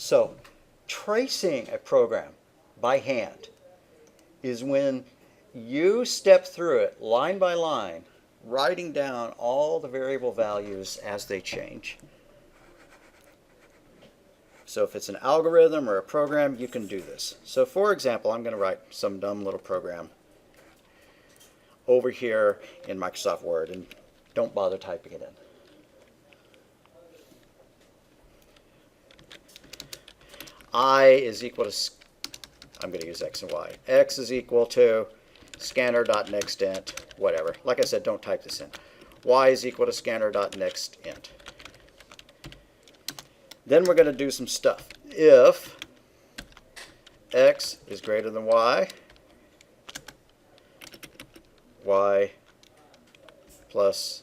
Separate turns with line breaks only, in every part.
So tracing a program by hand is when you step through it line by line, writing down all the variable values as they change. So if it's an algorithm or a program, you can do this. So for example, I'm going to write some dumb little program over here in Microsoft Word, and don't bother typing it in. I is equal to, I'm going to use X and Y. X is equal to scanner.nextInt, whatever. Like I said, don't type this in. Y is equal to scanner.nextInt. Then we're going to do some stuff. If X is greater than Y, Y plus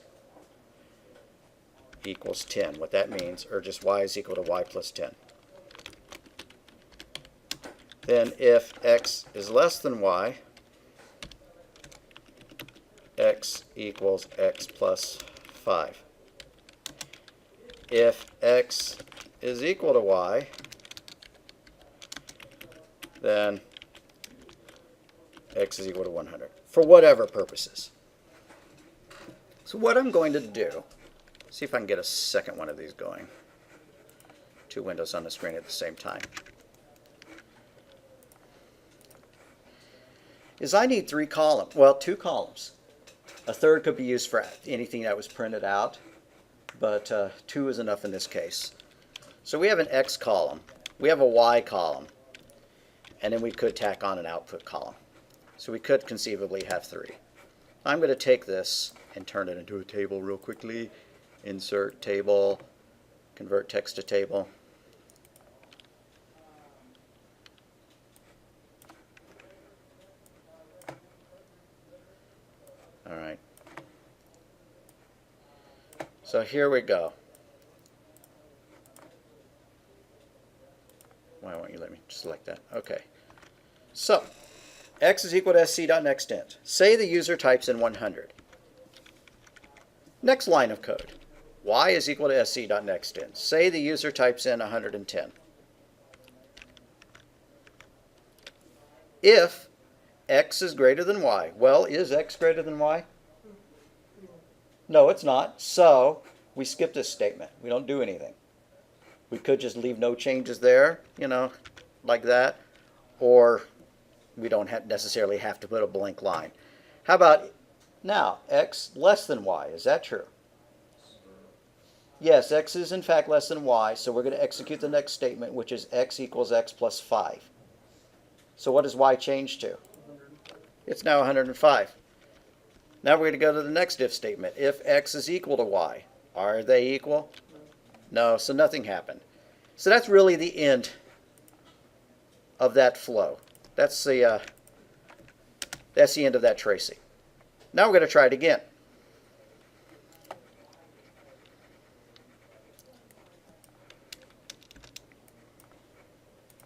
equals 10. What that means, or just Y is equal to Y plus 10. Then if X is less than Y, X equals X plus 5. If X is equal to Y, then X is equal to 100, for whatever purposes. So what I'm going to do, see if I can get a second one of these going. Two windows on the screen at the same time. Is I need two columns. A third could be used for anything that was printed out, but 2 is enough in this case. So we have an X column, we have a Y column, and then we could tack on an output column. So we could conceivably have 3. I'm going to take this and turn it into a table real quickly. Insert table, convert text to table. All right. So here we go. Why won't you let me select that? Okay. So X is equal to sc.nextInt. Say the user types in 100. Next line of code. Y is equal to sc.nextInt. Say the user types in 110. If X is greater than Y. Well, is X greater than Y? No, it's not. So we skip this statement. We don't do anything. We could just leave no changes there, like that. Or we don't necessarily have to put a blank line. How about now, X less than Y? Is that true? Yes, X is in fact less than Y, so we're going to execute the next statement, which is X equals X plus 5. So what does Y change to? It's now 105. Now we're going to go to the next if statement. If X is equal to Y, are they equal? No, so nothing happened. So that's really the end of that flow. That's the end of that tracing. Now we're going to try it again.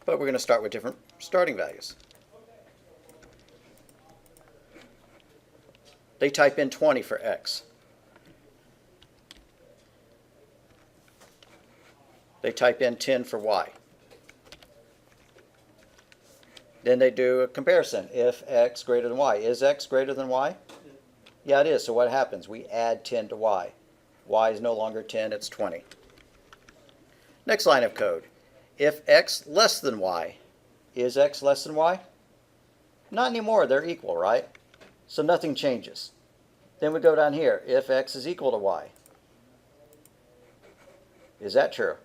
But we're going to start with different starting values. They type in 20 for X. They type in 10 for Y. Then they do a comparison. If X greater than Y. Is X greater than Y? Yeah, it is. So what happens? We add 10 to Y. Y is no longer 10, it's 20. Next line of code. If X less than Y. Is X less than Y? Not anymore. They're equal, right? So nothing changes. Then we go down here. If X is equal to Y. Is that true?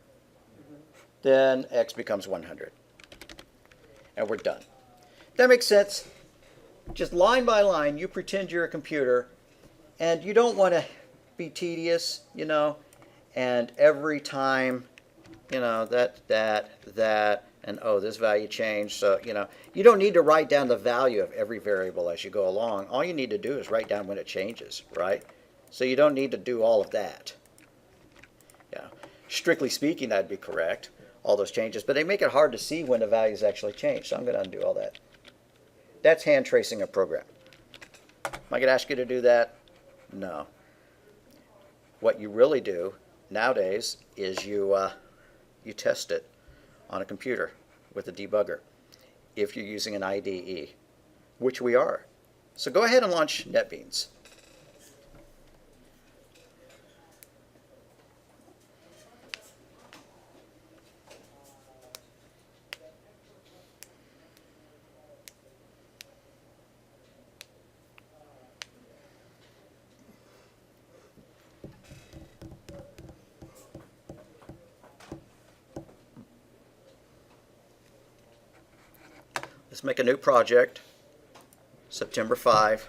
Then X becomes 100. And we're done. That makes sense? Just line by line, you pretend you're a computer, and you don't want to be tedious, and every time, that, and oh, this value changed. So, you don't need to write down the value of every variable as you go along. All you need to do is write down when it changes, right? So you don't need to do all of that. Yeah. Strictly speaking, that'd be correct, all those changes, but they make it hard to see when the values actually change. So I'm going to undo all that. That's hand tracing a program. Am I going to ask you to do that? No. What you really do nowadays is you test it on a computer with a debugger if you're using an IDE, which we are. So go ahead and launch NetBeans. Let's make a new project, September 5.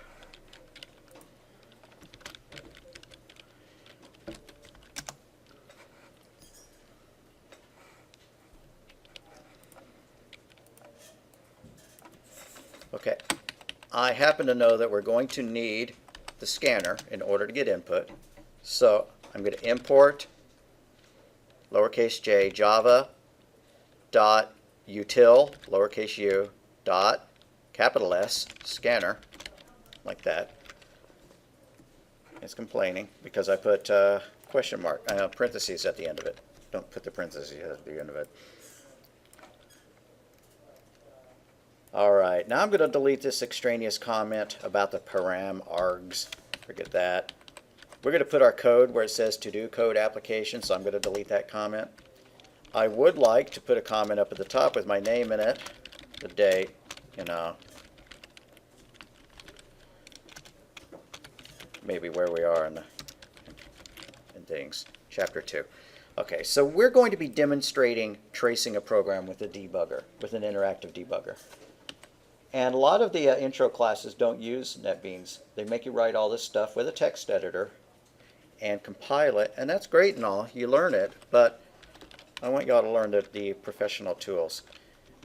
Okay, I happen to know that we're going to need the scanner in order to get input. So I'm going to import lowercase j java dot util lowercase u dot capital S scanner, like that. It's complaining because I put question mark, parentheses at the end of it. Don't put the parentheses at the end of it. All right, now I'm going to delete this extraneous comment about the param args. Forget that. We're going to put our code where it says to do code application, so I'm going to delete that comment. I would like to put a comment up at the top with my name in it, the date, you know, maybe where we are in things, chapter 2. Okay, so we're going to be demonstrating tracing a program with a debugger, with an interactive debugger. And a lot of the intro classes don't use NetBeans. They make you write all this stuff with a text editor and compile it, and that's great and all. You learn it, but I want y'all to learn the professional tools.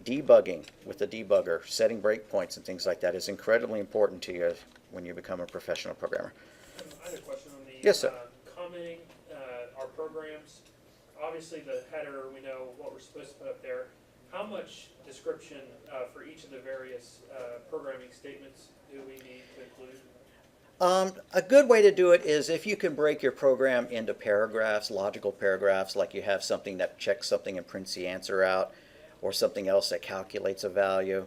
Debugging with the debugger, setting breakpoints and things like that is incredibly important to you when you become a professional programmer.
I had a question on the
yes, sir.
commenting our programs. Obviously the header, we know what we're supposed to put up there. How much description for each of the various programming statements do we need to include?
A good way to do it is if you can break your program into paragraphs, logical paragraphs, like you have something that checks something and prints the answer out, or something else that calculates a value.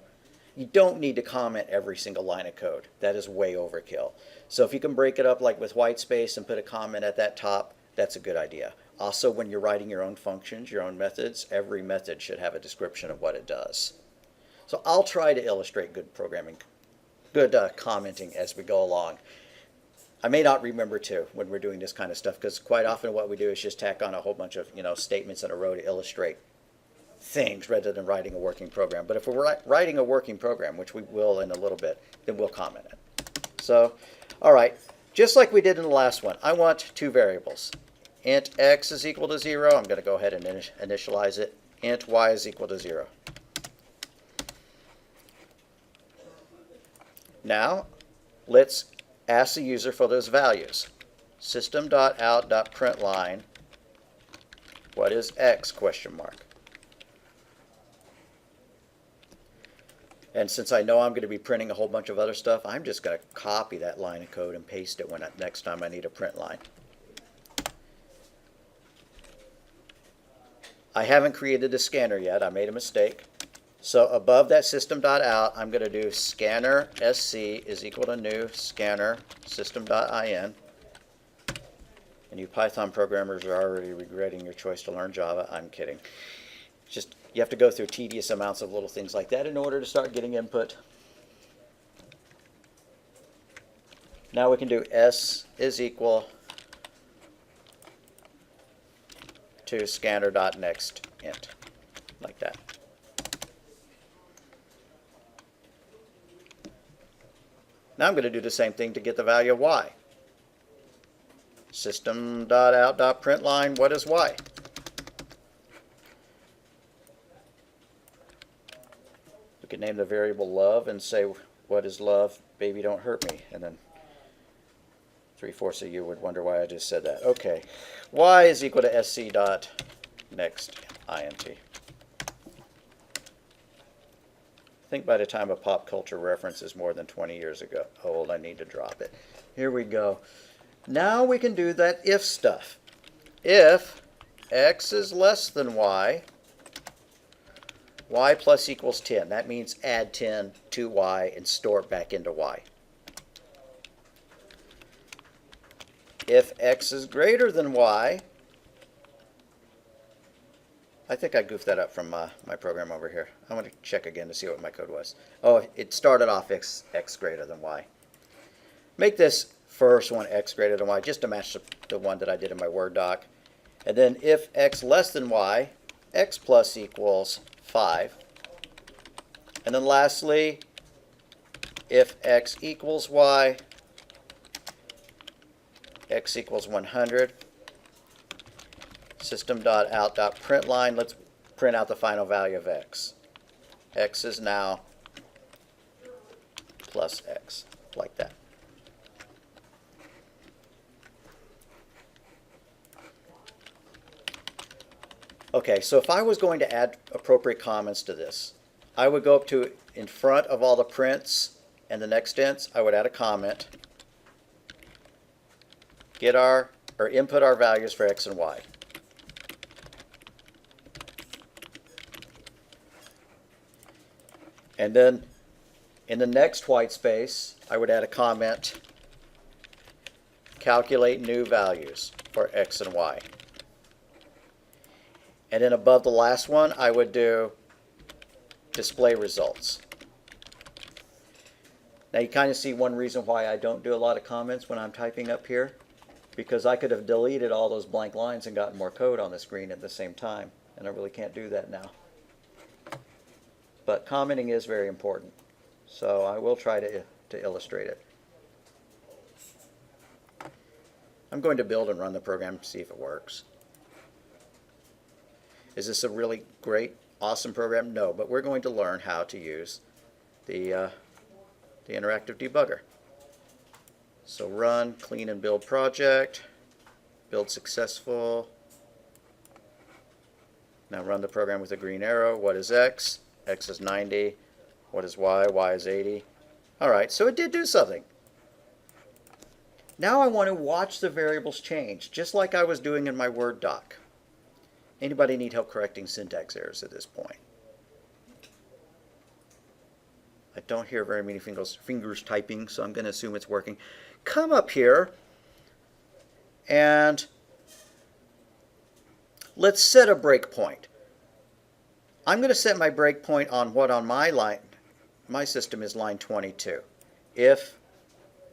You don't need to comment every single line of code. That is way overkill. So if you can break it up like with white space and put a comment at that top, that's a good idea. Also, when you're writing your own functions, your own methods, every method should have a description of what it does. So I'll try to illustrate good programming, good commenting as we go along. I may not remember to when we're doing this kind of stuff, because quite often what we do is just tack on a whole bunch of statements in a row to illustrate things rather than writing a working program. But if we're writing a working program, which we will in a little bit, then we'll comment it. So, all right, just like we did in the last one, I want two variables. Int x is equal to 0. I'm going to go ahead and initialize it. Int y is equal to 0. Now, let's ask the user for those values. System.out.println, what is x, question mark. And since I know I'm going to be printing a whole bunch of other stuff, I'm just going to copy that line of code and paste it next time I need a print line. I haven't created a scanner yet. I made a mistake. So above that system.out, I'm going to do scanner sc is equal to new scanner system.in. And you Python programmers are already regretting your choice to learn Java. I'm kidding. Just you have to go through tedious amounts of little things like that in order to start getting input. Now we can do s is equal to scanner.next int, like that. Now I'm going to do the same thing to get the value of y. System.out.println, what is y? We could name the variable love and say, what is love? Baby, don't hurt me. And then 3/4 of you would wonder why I just said that. Okay, y is equal to sc.next int. I think by the time a pop culture reference is more than 20 years ago old, I need to drop it. Here we go. Now we can do that if stuff. If x is less than y, y plus equals 10. That means add 10 to y and store it back into y. If x is greater than y, I think I goofed that up from my program over here. I want to check again to see what my code was. Oh, it started off x greater than y. Make this first one x greater than y, just to match the one that I did in my Word doc. And then if x less than y, x plus equals 5. And then lastly, if x equals y, x equals 100. System.out.println, let's print out the final value of x. X is now plus x, like that. Okay, so if I was going to add appropriate comments to this, I would go up to in front of all the prints and the next ints, I would add a comment, input our values for x and y. And then in the next white space, I would add a comment, calculate new values for x and y. And then above the last one, I would do display results. Now you kind of see one reason why I don't do a lot of comments when I'm typing up here, because I could have deleted all those blank lines and gotten more code on the screen at the same time, and I really can't do that now. But commenting is very important, so I will try to illustrate it. I'm going to build and run the program to see if it works. Is this a really great, awesome program? No, but we're going to learn how to use the interactive debugger. So run, clean and build project, build successful. Now run the program with a green arrow. What is x? X is 90. What is y? Y is 80. All right, so it did do something. Now I want to watch the variables change, just like I was doing in my Word doc. Anybody need help correcting syntax errors at this point? I don't hear very many fingers typing, so I'm going to assume it's working. Come up here and let's set a breakpoint. I'm going to set my breakpoint on what on my line, my system is line 22. If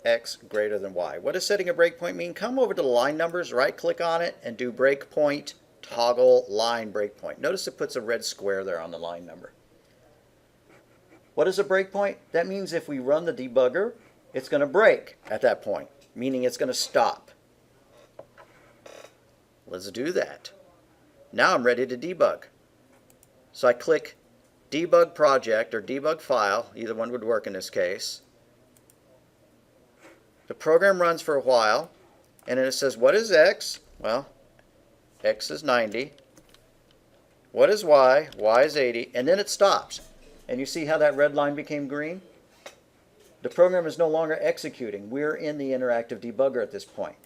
x greater than y. What does setting a breakpoint mean? Come over to the line numbers, right click on it, and do breakpoint, toggle line breakpoint. Notice it puts a red square there on the line number. What is a breakpoint? That means if we run the debugger, it's going to break at that point, meaning it's going to stop. Let's do that. Now I'm ready to debug. So I click debug project or debug file, either one would work in this case. The program runs for a while, and then it says, what is x? Well, x is 90. What is y? Y is 80. And then it stops. And you see how that red line became green? The program is no longer executing. We're in the interactive debugger at this point.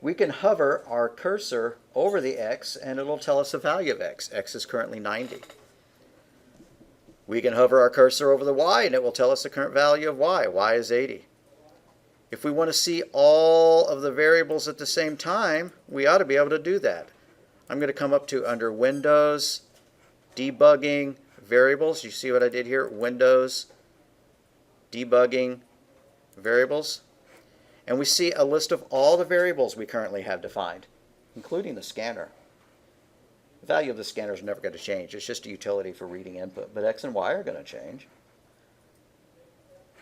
We can hover our cursor over the x, and it'll tell us the value of x. X is currently 90. We can hover our cursor over the y, and it will tell us the current value of y. Y is 80. If we want to see all of the variables at the same time, we ought to be able to do that. I'm going to come up to under Windows, Debugging, Variables. You see what I did here? Windows, Debugging, Variables. And we see a list of all the variables we currently have defined, including the scanner. The value of the scanner is never going to change. It's just a utility for reading input. But x and y are going to change.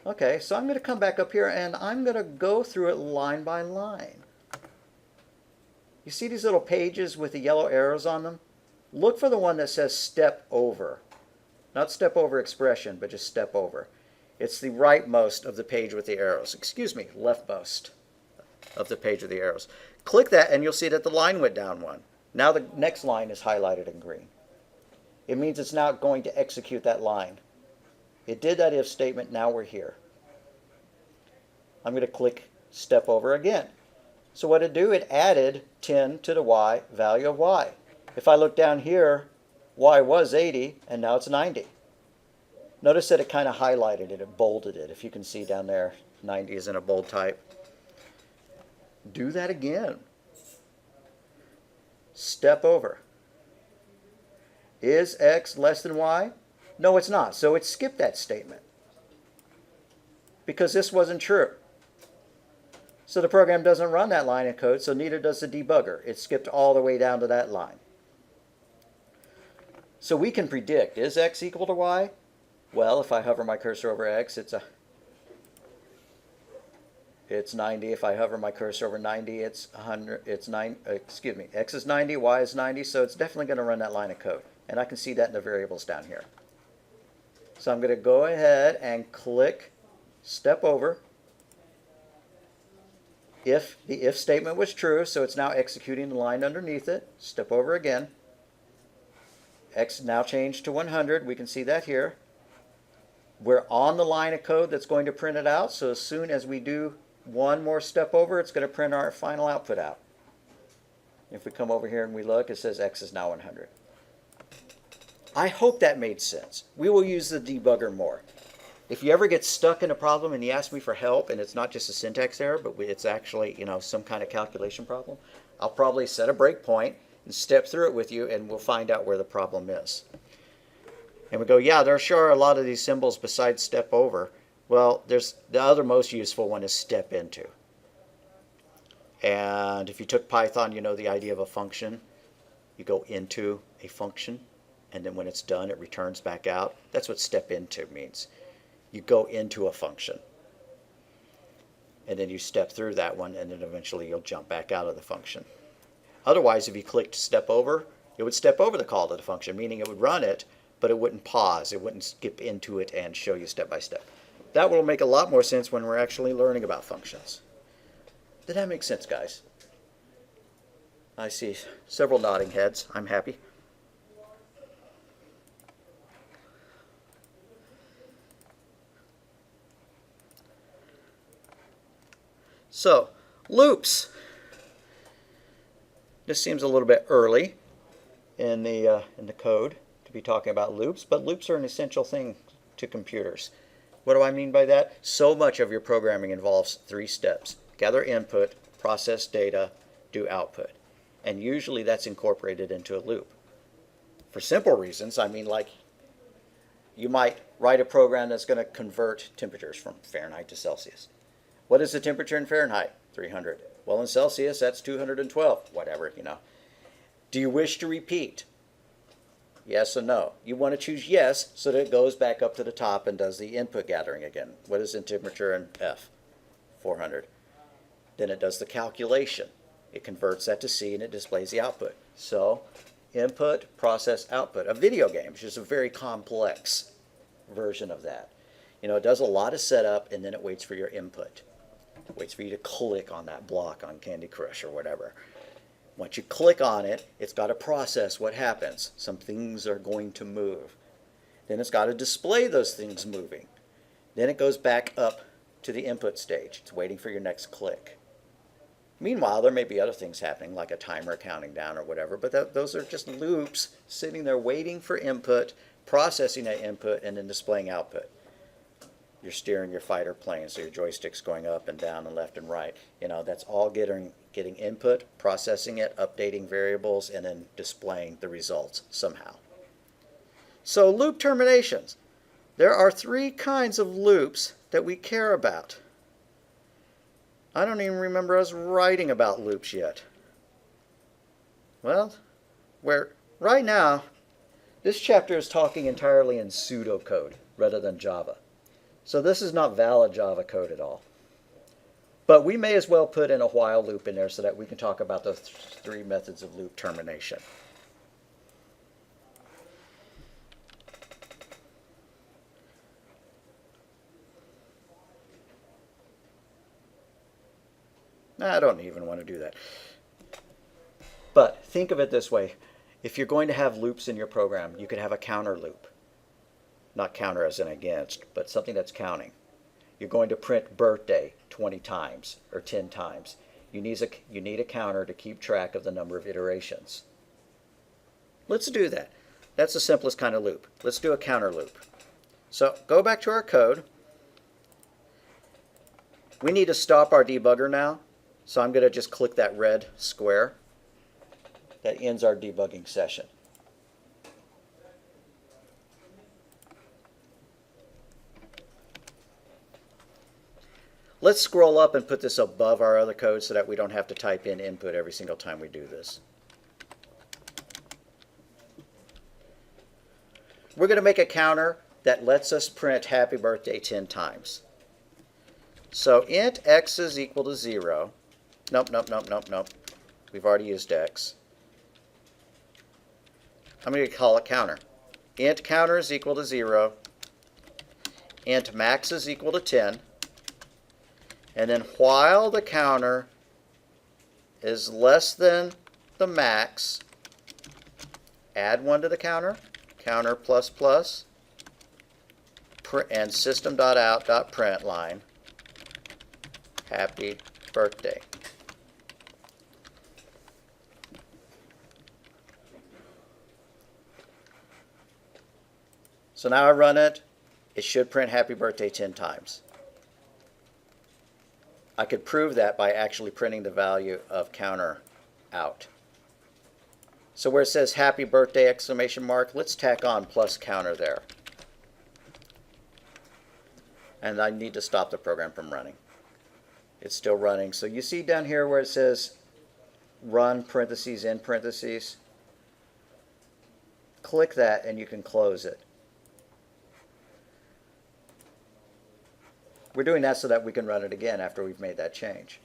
Okay, so I'm going to come back up here and I'm going to go through it line by line. You see these little pages with the yellow arrows on them? Look for the one that says step over. Not step over expression, but just step over. It's the rightmost of the page with the arrows. Excuse me, leftmost of the page with the arrows. Click that and you'll see that the line went down one. Now the next line is highlighted in green. It means it's now going to execute that line. It did that if statement, now we're here. I'm going to click step over again. So what it do? It added 10 to the y value of y. If I look down here, Y was 80, and now it's 90. Notice that it kind of highlighted it, it bolded it. If you can see down there, 90 is in a bold type. Do that again. Step over. Is X less than Y? No, it's not. So it skipped that statement because this wasn't true. So the program doesn't run that line of code, so neither does the debugger. It skipped all the way down to that line. So we can predict, is X equal to Y? Well, if I hover my cursor over X, it's 90. If I hover my cursor over 90, it's 100. It's 9. Excuse me. X is 90, Y is 90, so it's definitely going to run that line of code. And I can see that in the variables down here. So I'm going to go ahead and click step over. If the if statement was true, so it's now executing the line underneath it. Step over again. X now changed to 100. We can see that here. We're on the line of code that's going to print it out, so as soon as we do one more step over, it's going to print our final output out. If we come over here and we look, it says X is now 100. I hope that made sense. We will use the debugger more. If you ever get stuck in a problem and you ask me for help, and it's not just a syntax error, but it's actually, some kind of calculation problem, I'll probably set a breakpoint and step through it with you, and we'll find out where the problem is. And we go, yeah, there sure are a lot of these symbols besides step over. Well, there's the other most useful one is step into. And if you took Python, you know the idea of a function. You go into a function, and then when it's done, it returns back out. That's what step into means. You go into a function, and then you step through that one, and then eventually you'll jump back out of the function. Otherwise, if you clicked step over, it would step over the call to the function, meaning it would run it, but it wouldn't pause. It wouldn't skip into it and show you step by step. That will make a lot more sense when we're actually learning about functions. Did that make sense, guys? I see several nodding heads. I'm happy. So, loops. This seems a little bit early in the code to be talking about loops, but loops are an essential thing to computers. What do I mean by that? So much of your programming involves 3 steps. Gather input, process data, do output. And usually that's incorporated into a loop. For simple reasons, I mean, like you might write a program that's going to convert temperatures from Fahrenheit to Celsius. What is the temperature in Fahrenheit? 300. Well, in Celsius, that's 212, whatever, Do you wish to repeat? Yes or no? You want to choose yes so that it goes back up to the top and does the input gathering again. What is the temperature in F? 400. Then it does the calculation. It converts that to C and it displays the output. So, input, process, output. A video game is just a very complex version of that. It does a lot of setup and then it waits for your input. It waits for you to click on that block on Candy Crush or whatever. Once you click on it, it's got to process what happens. Some things are going to move. Then it's got to display those things moving. Then it goes back up to the input stage. It's waiting for your next click. Meanwhile, there may be other things happening, like a timer counting down or whatever, but those are just loops sitting there waiting for input, processing that input, and then displaying output. You're steering your fighter plane, so your joystick's going up and down and left and right. That's all getting input, processing it, updating variables, and then displaying the results somehow. So loop terminations. There are 3 kinds of loops that we care about. I don't even remember us writing about loops yet. Well, right now, this chapter is talking entirely in pseudocode rather than Java. So this is not valid Java code at all. But we may as well put in a while loop in there so that we can talk about the 3 methods of loop termination. I don't even want to do that. But think of it this way. If you're going to have loops in your program, you could have a counter loop. Not counter as in against, but something that's counting. You're going to print birthday 20 times or 10 times. You need a counter to keep track of the number of iterations. Let's do that. That's the simplest kind of loop. Let's do a counter loop. So go back to our code. We need to stop our debugger now. So I'm going to just click that red square. That ends our debugging session. Let's scroll up and put this above our other code so that we don't have to type in input every single time we do this. We're going to make a counter that lets us print happy birthday 10 times. So int x is equal to 0. Nope. We've already used x. I'm going to call it counter. Int counter is equal to 0. Int max is equal to 10. And then while the counter is less than the max, add 1 to the counter, counter plus plus, and system.out.println, happy birthday. So now I run it. It should print happy birthday 10 times. I could prove that by actually printing the value of counter out. So where it says happy birthday exclamation mark, let's tack on plus counter there. And I need to stop the program from running. It's still running. So you see down here where it says run parentheses in parentheses. Click that and you can close it. We're doing that so that we can run it again after we've made that change.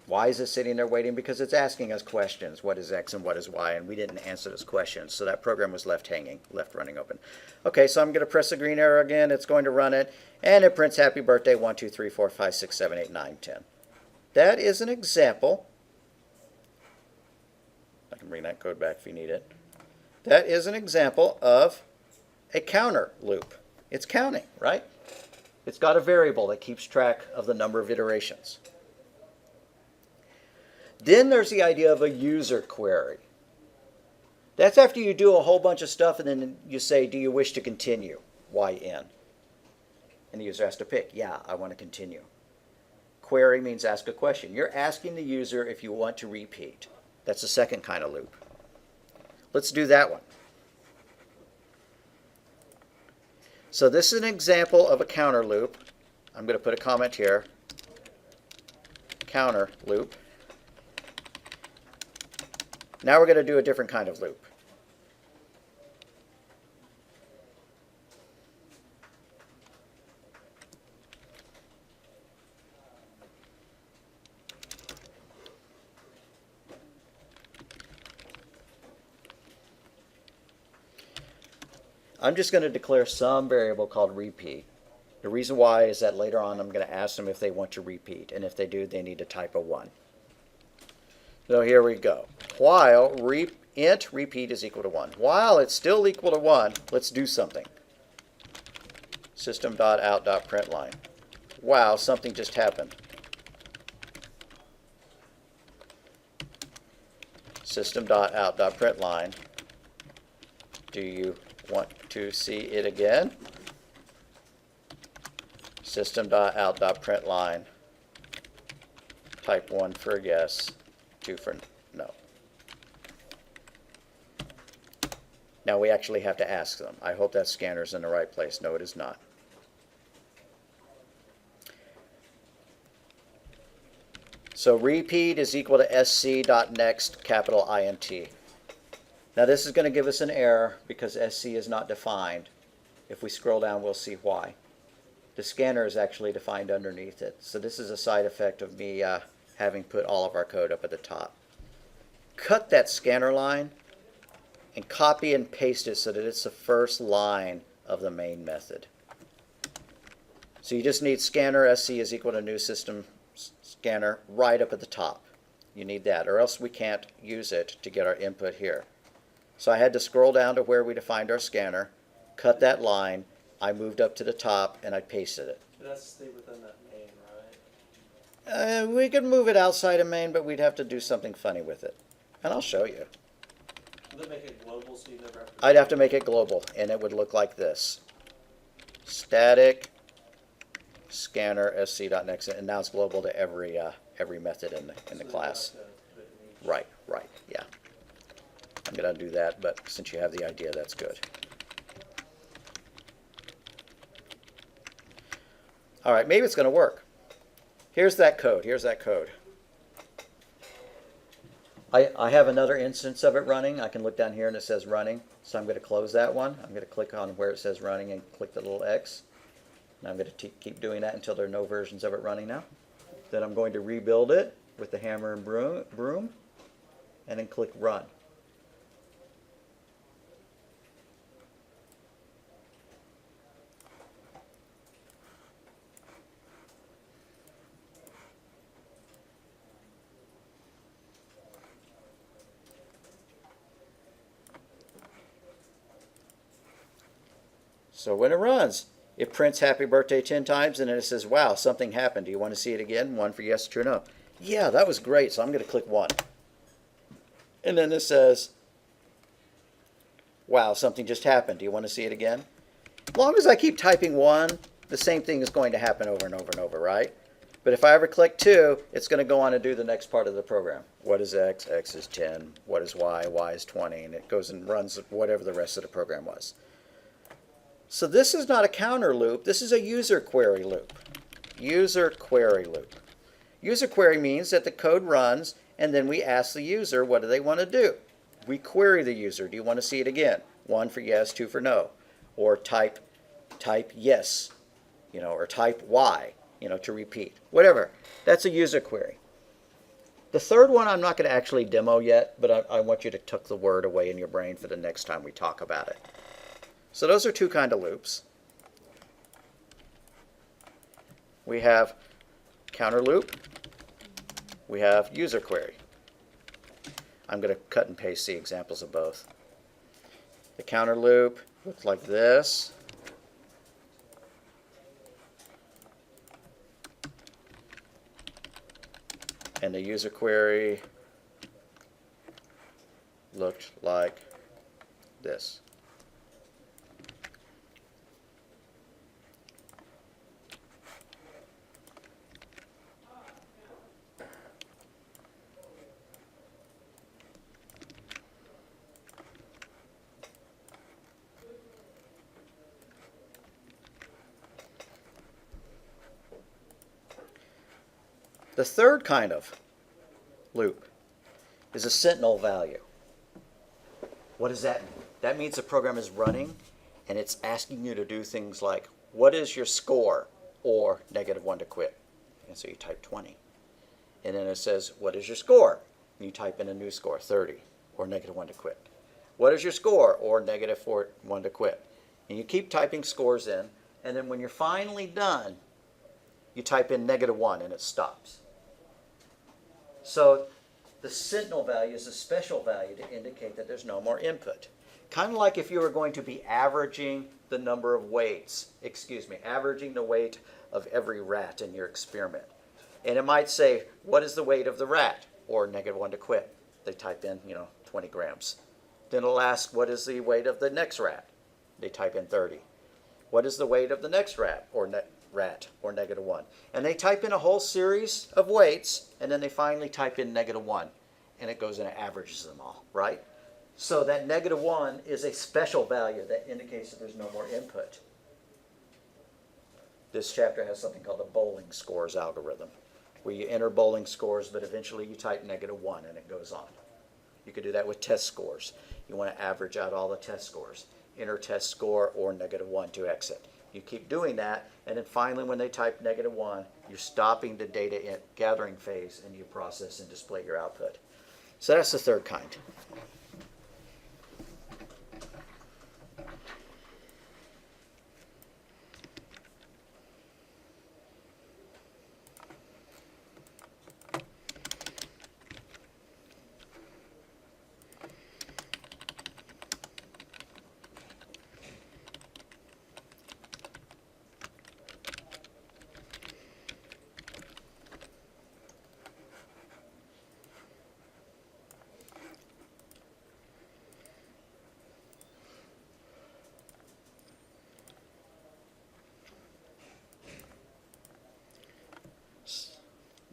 Why is it sitting there waiting? Because it's asking us questions. What is X and what is Y? And we didn't answer those questions. So that program was left hanging, left running open. Okay, so I'm going to press the green arrow again. It's going to run it. And it prints happy birthday 1, 2, 3, 4, 5, 6, 7, 8, 9, 10. That is an example. I can bring that code back if you need it. That is an example of a counter loop. It's counting, right? It's got a variable that keeps track of the number of iterations. Then there's the idea of a user query. That's after you do a whole bunch of stuff and then you say, do you wish to continue? YN. And the user has to pick, yeah, I want to continue. Query means ask a question. You're asking the user if you want to repeat. That's the second kind of loop. Let's do that one. So this is an example of a counter loop. I'm going to put a comment here. Counter loop. Now we're going to do a different kind of loop. I'm just going to declare some variable called repeat. The reason why is that later on I'm going to ask them if they want to repeat, and if they do, they need to type a 1. So here we go. While int repeat is equal to 1. While it's still equal to 1, let's do something. System.out.println. Wow, something just happened. System.out.println. Do you want to see it again? System.out.println. Type 1 for yes, 2 for no. Now we actually have to ask them. I hope that scanner's in the right place. No, it is not. So repeat is equal to sc.next capital INT. Now this is going to give us an error because SC is not defined. If we scroll down, we'll see why. The scanner is actually defined underneath it. So this is a side effect of me having put all of our code up at the top. Cut that scanner line and copy and paste it so that it's the first line of the main method. So you just need scanner SC is equal to new system scanner right up at the top. You need that, or else we can't use it to get our input here. So I had to scroll down to where we defined our scanner, cut that line, I moved up to the top, and I pasted it.
It has to stay within that main, right?
We could move it outside of main, but we'd have to do something funny with it. And I'll show you.
Will it make it global so you never have to
I'd have to make it global, and it would look like this. Static scanner sc.next, and now it's global to every method in the class. Right, yeah. I'm going to do that, but since you have the idea, that's good. All right, maybe it's going to work. Here's that code. I have another instance of it running. I can look down here and it says running. So I'm going to close that one. I'm going to click on where it says running and click the little X. And I'm going to keep doing that until there are no versions of it running now. Then I'm going to rebuild it with the hammer and broom and then click run. So when it runs, it prints happy birthday 10 times, and then it says, wow, something happened. Do you want to see it again? 1 for yes, true, no. Yeah, that was great, so I'm going to click 1. And then it says, wow, something just happened. Do you want to see it again? As long as I keep typing 1, the same thing is going to happen over and over and over, right? But if I ever click 2, it's going to go on and do the next part of the program. What is x? X is 10. What is y? Y is 20. And it goes and runs whatever the rest of the program was. So this is not a counter loop. This is a user query loop. User query loop. User query means that the code runs, and then we ask the user, what do they want to do? We query the user. Do you want to see it again? 1 for yes, 2 for no. Or type yes, or type y, to repeat. Whatever. That's a user query. The third one I'm not going to actually demo yet, but I want you to tuck the word away in your brain for the next time we talk about it. So those are two kind of loops. We have counter loop. We have user query. I'm going to cut and paste the examples of both. The counter loop looks like this. And the user query looked like this. The third kind of loop is a sentinel value. What does that mean? That means the program is running and it's asking you to do things like, what is your score? Or -1 to quit. And so you type 20. And then it says, what is your score? And you type in a new score, 30, or -1 to quit. What is your score? Or -1 to quit. And you keep typing scores in, and then when you're finally done, you type in -1 and it stops. So the sentinel value is a special value to indicate that there's no more input. Kind of like if you were going to be averaging the number of weights, averaging the weight of every rat in your experiment. And it might say, what is the weight of the rat? Or -1 to quit. They type in, 20 grams. Then it'll ask, what is the weight of the next rat? They type in 30. What is the weight of the next rat? Or -1. And they type in a whole series of weights, and then they finally type in -1. And it goes and it averages them all, right? So that -1 is a special value that indicates that there's no more input. This chapter has something called the bowling scores algorithm, where you enter bowling scores, but eventually you type -1 and it goes on. You could do that with test scores. You want to average out all the test scores. Enter test score or -1 to exit. You keep doing that, and then finally when they type -1, you're stopping the data gathering phase and you process and display your output. So that's the third kind.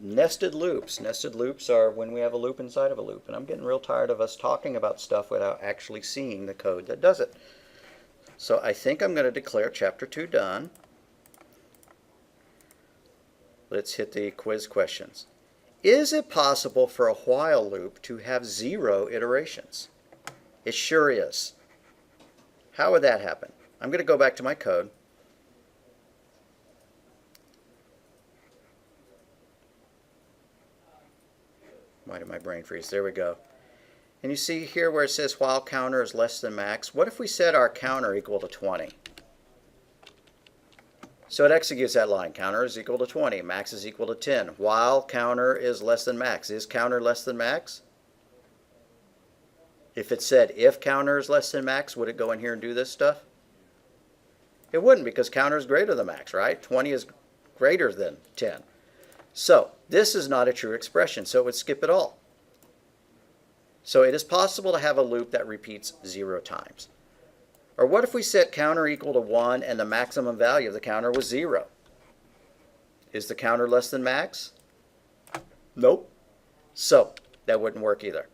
nested loops. Nested loops are when we have a loop inside of a loop. And I'm getting real tired of us talking about stuff without actually seeing the code that does it. So I think I'm going to declare chapter 2 done. Let's hit the quiz questions. Is it possible for a while loop to have 0 iterations? It sure is. How would that happen? I'm going to go back to my code. Why did my brain freeze? There we go. And you see here where it says while counter is less than max. What if we set our counter equal to 20? So it executes that line. Counter is equal to 20. Max is equal to 10. While counter is less than max. Is counter less than max? If it said if counter is less than max, would it go in here and do this stuff? It wouldn't, because counter is greater than max, right? 20 is greater than 10. So this is not a true expression, so it would skip it all. So it is possible to have a loop that repeats 0 times. Or what if we set counter equal to 1 and the maximum value of the counter was 0? Is the counter less than max? Nope. So that wouldn't work either.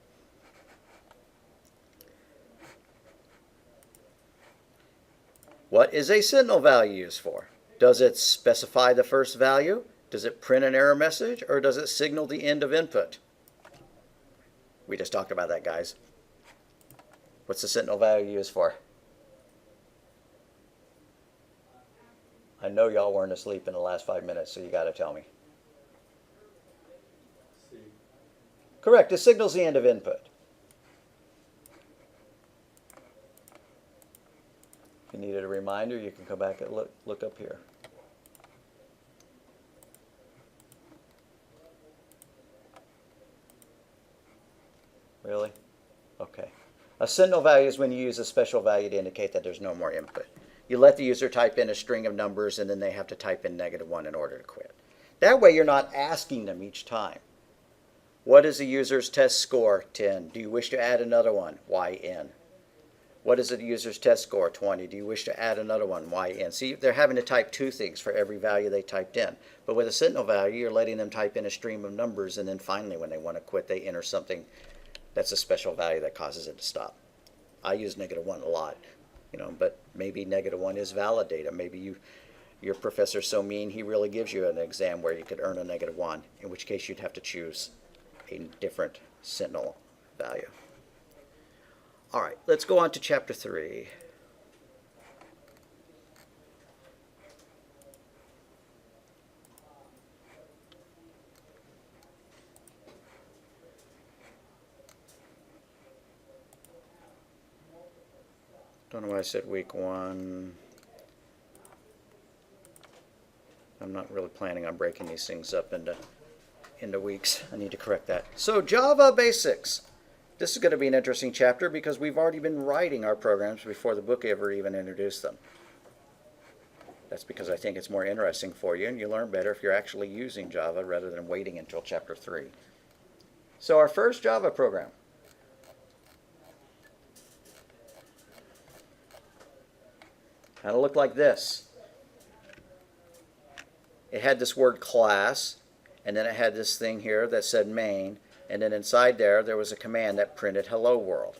What is a signal value used for? Does it specify the first value? Does it print an error message? Or does it signal the end of input? We just talked about that, guys. What's the signal value used for? I know y'all weren't asleep in the last 5 minutes, so you got to tell me.
C.
Correct. It signals the end of input. If you needed a reminder, you can come back and look up here. Really? Okay. A signal value is when you use a special value to indicate that there's no more input. You let the user type in a string of numbers, and then they have to type in -1 in order to quit. That way you're not asking them each time. What is the user's test score? 10. Do you wish to add another one? YN. What is the user's test score? 20. Do you wish to add another one? YN. See, they're having to type 2 things for every value they typed in. But with a signal value, you're letting them type in a stream of numbers, and then finally when they want to quit, they enter something that's a special value that causes it to stop. I use -1 a lot, but maybe -1 is valid data. Maybe your professor's so mean he really gives you an exam where you could earn a -1, in which case you'd have to choose a different signal value. All right, let's go on to chapter 3. Don't know why I said week 1. I'm not really planning on breaking these things up into weeks. I need to correct that. So Java basics. This is going to be an interesting chapter because we've already been writing our programs before the book ever even introduced them. That's because I think it's more interesting for you, and you learn better if you're actually using Java rather than waiting until chapter 3. So our first Java program. Kind of looked like this. It had this word class, and then it had this thing here that said main, and then inside there was a command that printed hello world.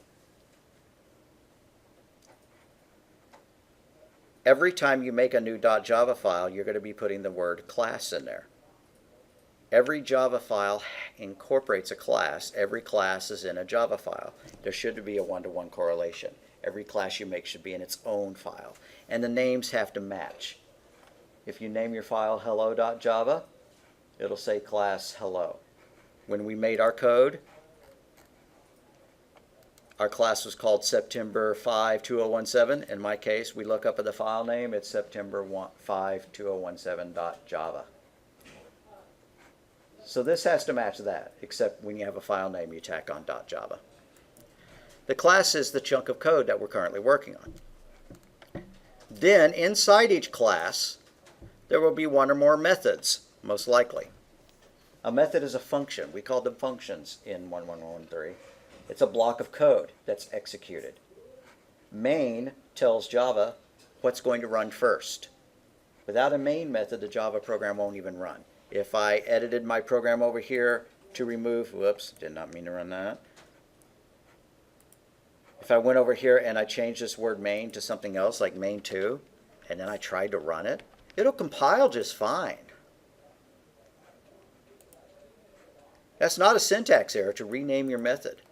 Every time you make a new .java file, you're going to be putting the word class in there. Every Java file incorporates a class. Every class is in a Java file. There should be a one-to-one correlation. Every class you make should be in its own file. And the names have to match. If you name your file hello.java, it'll say class hello. When we made our code, our class was called September 5, 2017. In my case, we look up at the file name, it's September 5, 2017.java. So this has to match that, except when you have a file name, you tack on .java. The class is the chunk of code that we're currently working on. Then, inside each class, there will be one or more methods, most likely. A method is a function. We call them functions in 1.1.1.3. It's a block of code that's executed. Main tells Java what's going to run first. Without a main method, the Java program won't even run. If I edited my program over here to remove, whoops, did not mean to run that. If I went over here and I changed this word main to something else like main2, and then I tried to run it, it'll compile just fine. That's not a syntax error to rename your method.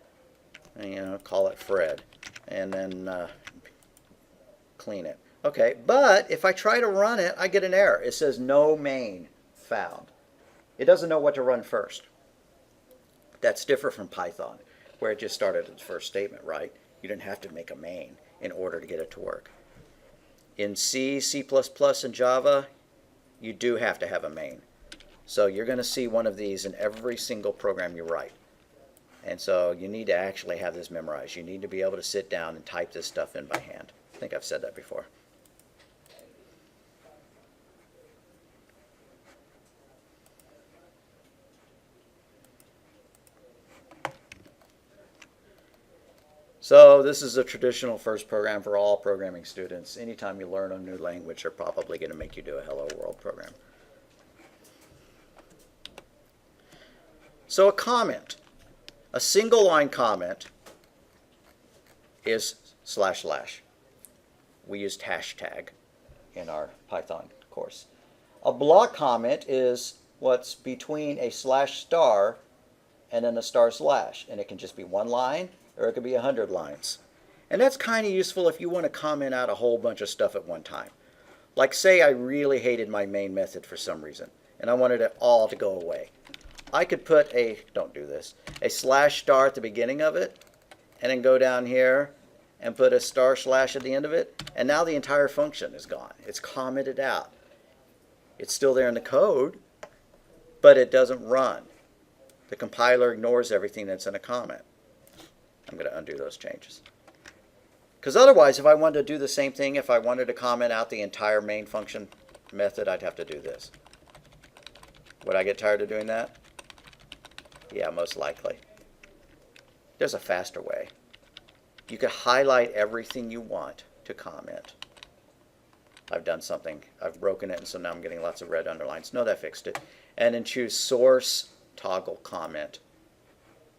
And, call it Fred, and then clean it. Okay, but if I try to run it, I get an error. It says no main found. It doesn't know what to run first. That's different from Python, where it just started its first statement, right? You didn't have to make a main in order to get it to work. In C, C++, and Java, you do have to have a main. So you're going to see one of these in every single program you write. And so you need to actually have this memorized. You need to be able to sit down and type this stuff in by hand. I think I've said that before. So this is a traditional first program for all programming students. Anytime you learn a new language, they're probably going to make you do a Hello World program. So a comment, a single line comment is // We used hashtag in our Python course. A block comment is what's between a /* and then a // and it can just be one line or it could be 100 lines. And that's kind of useful if you want to comment out a whole bunch of stuff at one time. Like say I really hated my main method for some reason and I wanted it all to go away. I could put a, don't do this, a /* at the beginning of it and then go down here and put a // at the end of it, and now the entire function is gone. It's commented out. It's still there in the code, but it doesn't run. The compiler ignores everything that's in a comment. I'm going to undo those changes. Because otherwise, if I wanted to do the same thing, if I wanted to comment out the entire main function method, I'd have to do this. Would I get tired of doing that? Yeah, most likely. There's a faster way. You could highlight everything you want to comment. I've done something. I've broken it, and so now I'm getting lots of red underlines. No, that fixed it. And then choose source toggle comment.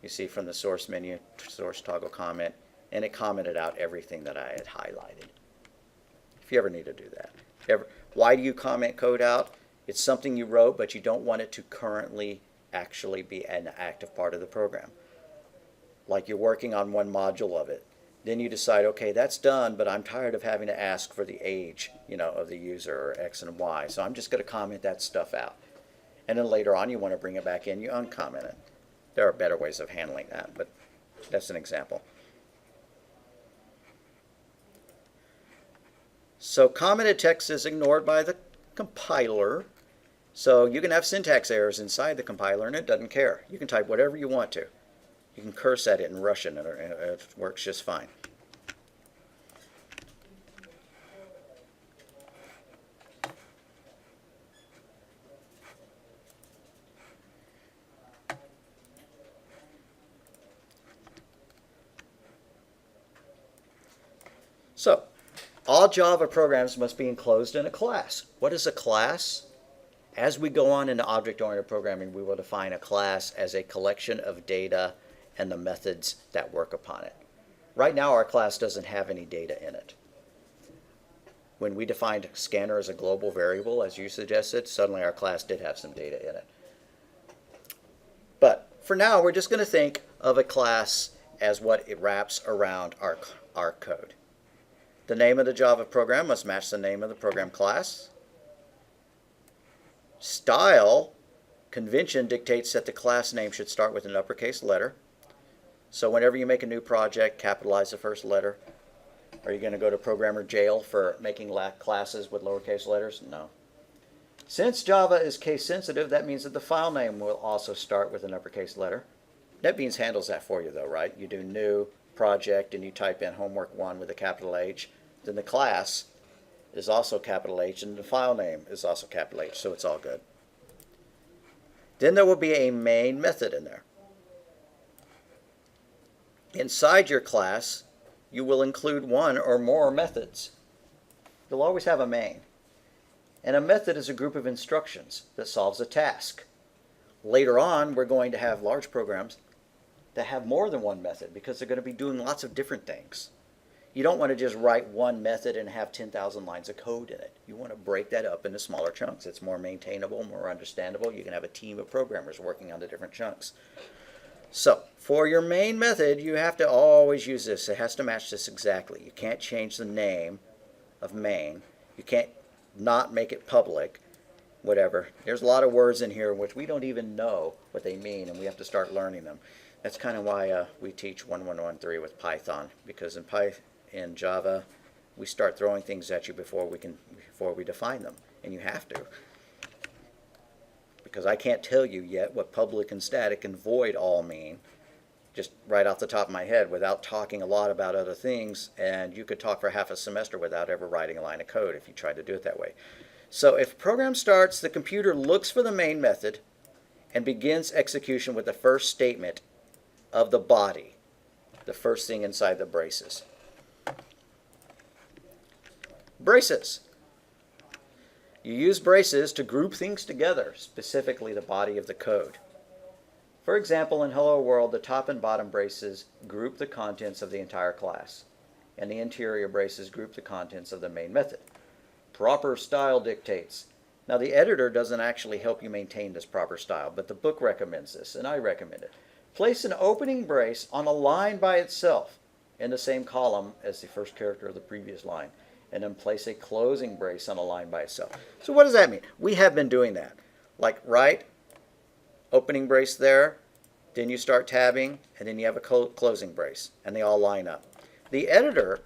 You see from the source menu, source toggle comment, and it commented out everything that I had highlighted. If you ever need to do that. Why do you comment code out? It's something you wrote, but you don't want it to currently actually be an active part of the program. Like you're working on one module of it. Then you decide, okay, that's done, but I'm tired of having to ask for the age, of the user, or X and Y. So I'm just going to comment that stuff out. And then later on, you want to bring it back in, you uncomment it. There are better ways of handling that, but that's an example. So commented text is ignored by the compiler. So you can have syntax errors inside the compiler, and it doesn't care. You can type whatever you want to. You can curse at it in Russian, and it works just fine. So, all Java programs must be enclosed in a class. What is a class? As we go on into object-oriented programming, we will define a class as a collection of data and the methods that work upon it. Right now, our class doesn't have any data in it. When we defined scanner as a global variable, as you suggested, suddenly our class did have some data in it. But for now, we're just going to think of a class as what it wraps around our code. The name of the Java program must match the name of the program class. Style convention dictates that the class name should start with an uppercase letter. So whenever you make a new project, capitalize the first letter. Are you going to go to programmer jail for making classes with lowercase letters? No. Since Java is case sensitive, that means that the file name will also start with an uppercase letter. NetBeans handles that for you though, right? You do new project and you type in homework 1 with a capital H. Then the class is also capital H and the file name is also capital H, so it's all good. Then there will be a main method in there. Inside your class, you will include one or more methods. You'll always have a main. And a method is a group of instructions that solves a task. Later on, we're going to have large programs that have more than one method because they're going to be doing lots of different things. You don't want to just write one method and have 10,000 lines of code in it. You want to break that up into smaller chunks. It's more maintainable, more understandable. You can have a team of programmers working on the different chunks. So, for your main method, you have to always use this. It has to match this exactly. You can't change the name of main. You can't not make it public, whatever. There's a lot of words in here which we don't even know what they mean, and we have to start learning them. That's kind of why we teach 1113 with Python, because in Java, we start throwing things at you before we define them, and you have to. Because I can't tell you yet what public and static and void all mean, just right off the top of my head, without talking a lot about other things, and you could talk for half a semester without ever writing a line of code if you tried to do it that way. So if a program starts, the computer looks for the main method and begins execution with the first statement of the body, the first thing inside the braces. Braces. You use braces to group things together, specifically the body of the code. For example, in Hello World, the top and bottom braces group the contents of the entire class, and the interior braces group the contents of the main method. Proper style dictates. Now, the editor doesn't actually help you maintain this proper style, but the book recommends this, and I recommend it. Place an opening brace on a line by itself in the same column as the first character of the previous line, and then place a closing brace on a line by itself. So what does that mean? We have been doing that. Like, right, opening brace there, then you start tabbing, and then you have a closing brace, and they all line up. The editor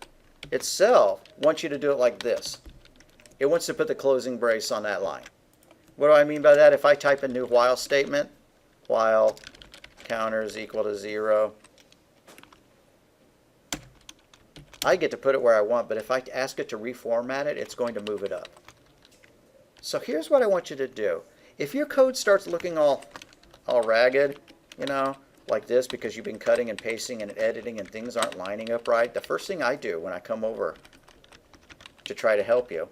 itself wants you to do it like this. It wants to put the closing brace on that line. What do I mean by that? If I type a new while statement, while counter is equal to 0, I get to put it where I want, but if I ask it to reformat it, it's going to move it up. So here's what I want you to do. If your code starts looking all ragged, like this, because you've been cutting and pasting and editing and things aren't lining up right, the first thing I do when I come over to try to help you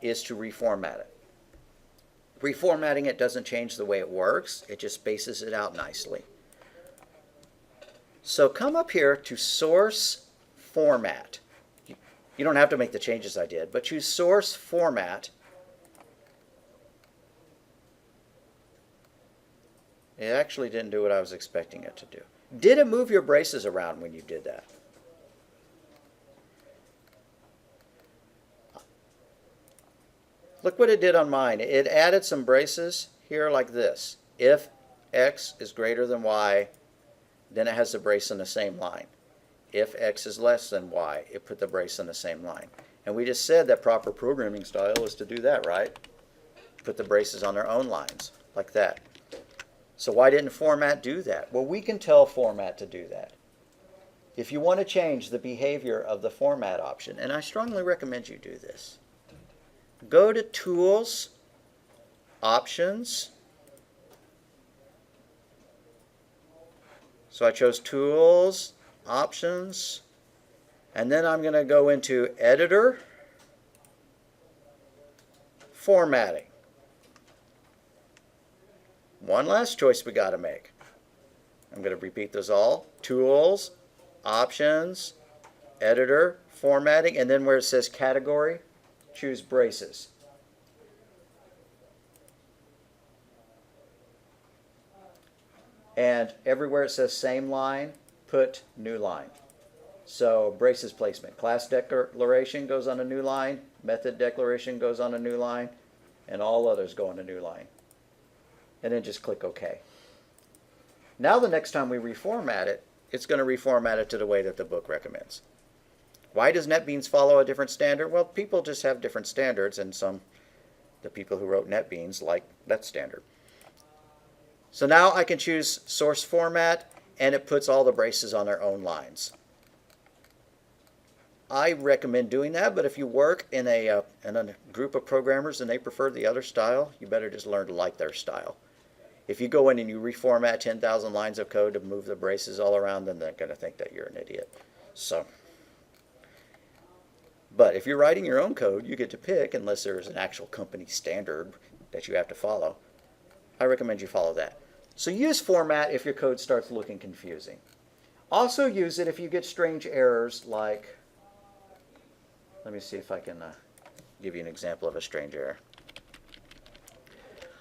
is to reformat it. Reformatting it doesn't change the way it works. It just spaces it out nicely. So come up here to Source Format. You don't have to make the changes I did, but choose Source Format. It actually didn't do what I was expecting it to do. Did it move your braces around when you did that? Look what it did on mine. It added some braces here like this. If x is greater than y, then it has the brace in the same line. If x is less than y, it put the brace in the same line. And we just said that proper programming style is to do that, right? Put the braces on their own lines, like that. So why didn't format do that? Well, we can tell format to do that. If you want to change the behavior of the format option, and I strongly recommend you do this, go to Tools, Options. So I chose Tools, Options, and then I'm going to go into Editor, Formatting. One last choice we got to make. I'm going to repeat those all. Tools, Options, Editor, Formatting, and then where it says Category, choose Braces. And everywhere it says same line, put new line. So braces placement. Class declaration goes on a new line, method declaration goes on a new line, and all others go on a new line. And then just click OK. Now the next time we reformat it, it's going to reformat it to the way that the book recommends. Why does NetBeans follow a different standard? Well, people just have different standards, and the people who wrote NetBeans like that standard. So now I can choose Source Format, and it puts all the braces on their own lines. I recommend doing that, but if you work in a group of programmers and they prefer the other style, you better just learn to like their style. If you go in and you reformat 10,000 lines of code to move the braces all around, then they're going to think that you're an idiot. So But if you're writing your own code, you get to pick, unless there's an actual company standard that you have to follow. I recommend you follow that. So use format if your code starts looking confusing. Also use it if you get strange errors like, let me see if I can give you an example of a strange error.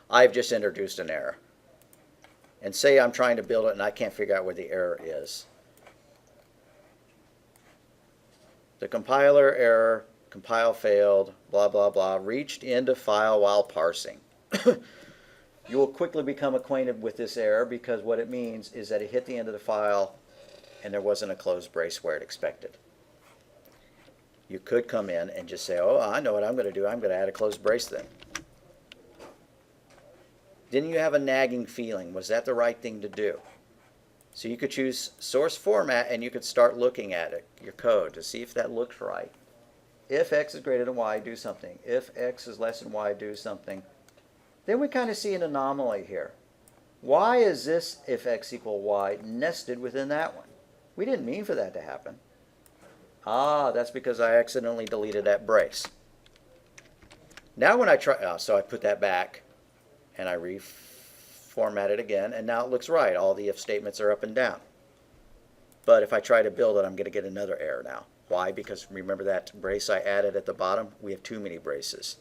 I've just introduced an error. And say I'm trying to build it and I can't figure out where the error is. The compiler error, compile failed, blah, blah, blah, reached into file while parsing. You will quickly become acquainted with this error because what it means is that it hit the end of the file and there wasn't a closed brace where it expected. You could come in and just say, oh, I know what I'm going to do. I'm going to add a closed brace then. Didn't you have a nagging feeling? Was that the right thing to do? So you could choose source format and you could start looking at it, your code, to see if that looks right. If x is greater than y, do something. If x is less than y, do something. Then we kind of see an anomaly here. Why is this if x equal y nested within that one? We didn't mean for that to happen. Ah, that's because I accidentally deleted that brace. Now when I try, so I put that back and I reformat it again, and now it looks right. All the if statements are up and down. But if I try to build it, I'm going to get another error now. Why? Because remember that brace I added at the bottom? We have too many braces.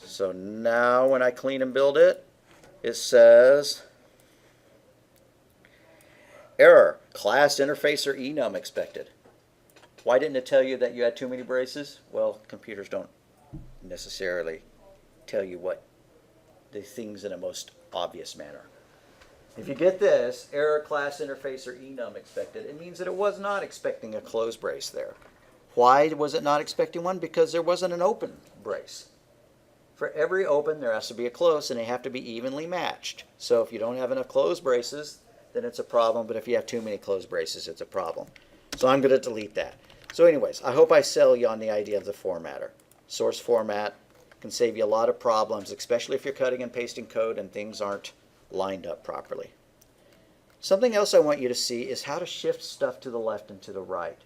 So now when I clean and build it, it says error, class interface or enum expected. Why didn't it tell you that you had too many braces? Well, computers don't necessarily tell you what the things in a most obvious manner. If you get this, error, class interface or enum expected, it means that it was not expecting a closed brace there. Why was it not expecting one? Because there wasn't an open brace. For every open, there has to be a close, and they have to be evenly matched. So if you don't have enough closed braces, then it's a problem. But if you have too many closed braces, it's a problem. So I'm going to delete that. So anyways, I hope I sell you on the idea of the formatter. Source format can save you a lot of problems, especially if you're cutting and pasting code and things aren't lined up properly. Something else I want you to see is how to shift stuff to the left and to the right.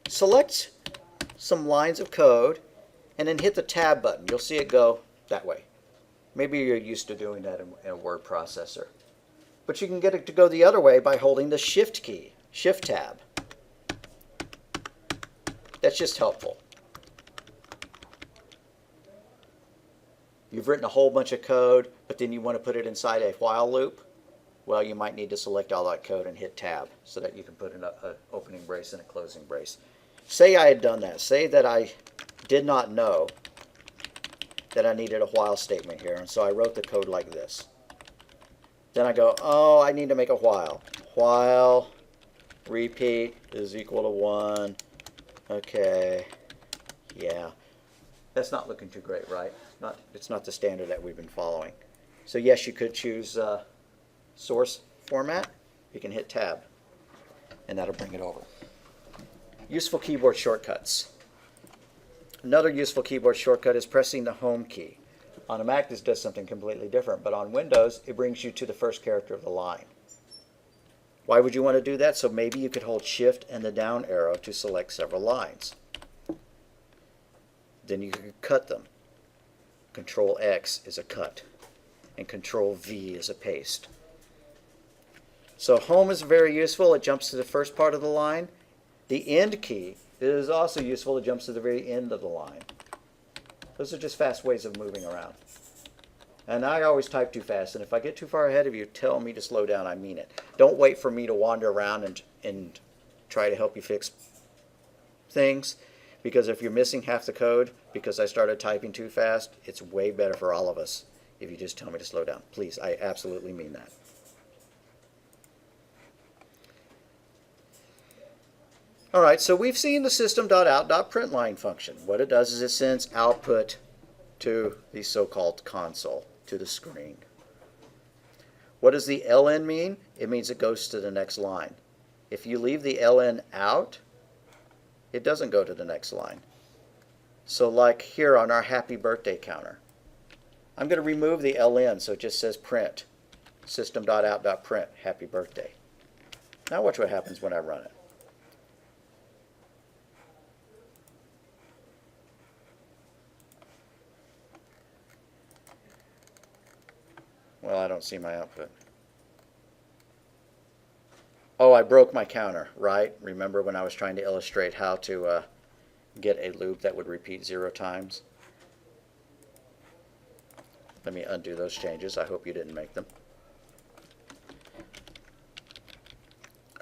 Select some lines of code and then hit the tab button. You'll see it go that way. Maybe you're used to doing that in a word processor. But you can get it to go the other way by holding the shift key, shift tab. That's just helpful. You've written a whole bunch of code, but then you want to put it inside a while loop. Well, you might need to select all that code and hit tab so that you can put an opening brace and a closing brace. Say I had done that. Say that I did not know that I needed a while statement here, and so I wrote the code like this. Then I go, oh, I need to make a while. While repeat is equal to 1. Okay, yeah. That's not looking too great, right? It's not the standard that we've been following. So yes, you could choose source format. You can hit tab, and that'll bring it over. Useful keyboard shortcuts. Another useful keyboard shortcut is pressing the home key. On a Mac, this does something completely different, but on Windows, it brings you to the first character of the line. Why would you want to do that? So maybe you could hold Shift and the down arrow to select several lines. Then you could cut them. Control X is a cut, and Control V is a paste. So home is very useful. It jumps to the first part of the line. The end key is also useful. It jumps to the very end of the line. Those are just fast ways of moving around. And I always type too fast, and if I get too far ahead of you, tell me to slow down. I mean it. Don't wait for me to wander around and try to help you fix things, because if you're missing half the code because I started typing too fast, it's way better for all of us if you just tell me to slow down. Please, I absolutely mean that. All right, so we've seen the system.out.println function. What it does is it sends output to the so-called console, to the screen. What does the ln mean? It means it goes to the next line. If you leave the ln out, it doesn't go to the next line. So like here on our happy birthday counter, I'm going to remove the ln so it just says print, system.out.print, happy birthday. Now watch what happens when I run it. Well, I don't see my output. Oh, I broke my counter, right? Remember when I was trying to illustrate how to get a loop that would repeat 0 times? Let me undo those changes. I hope you didn't make them.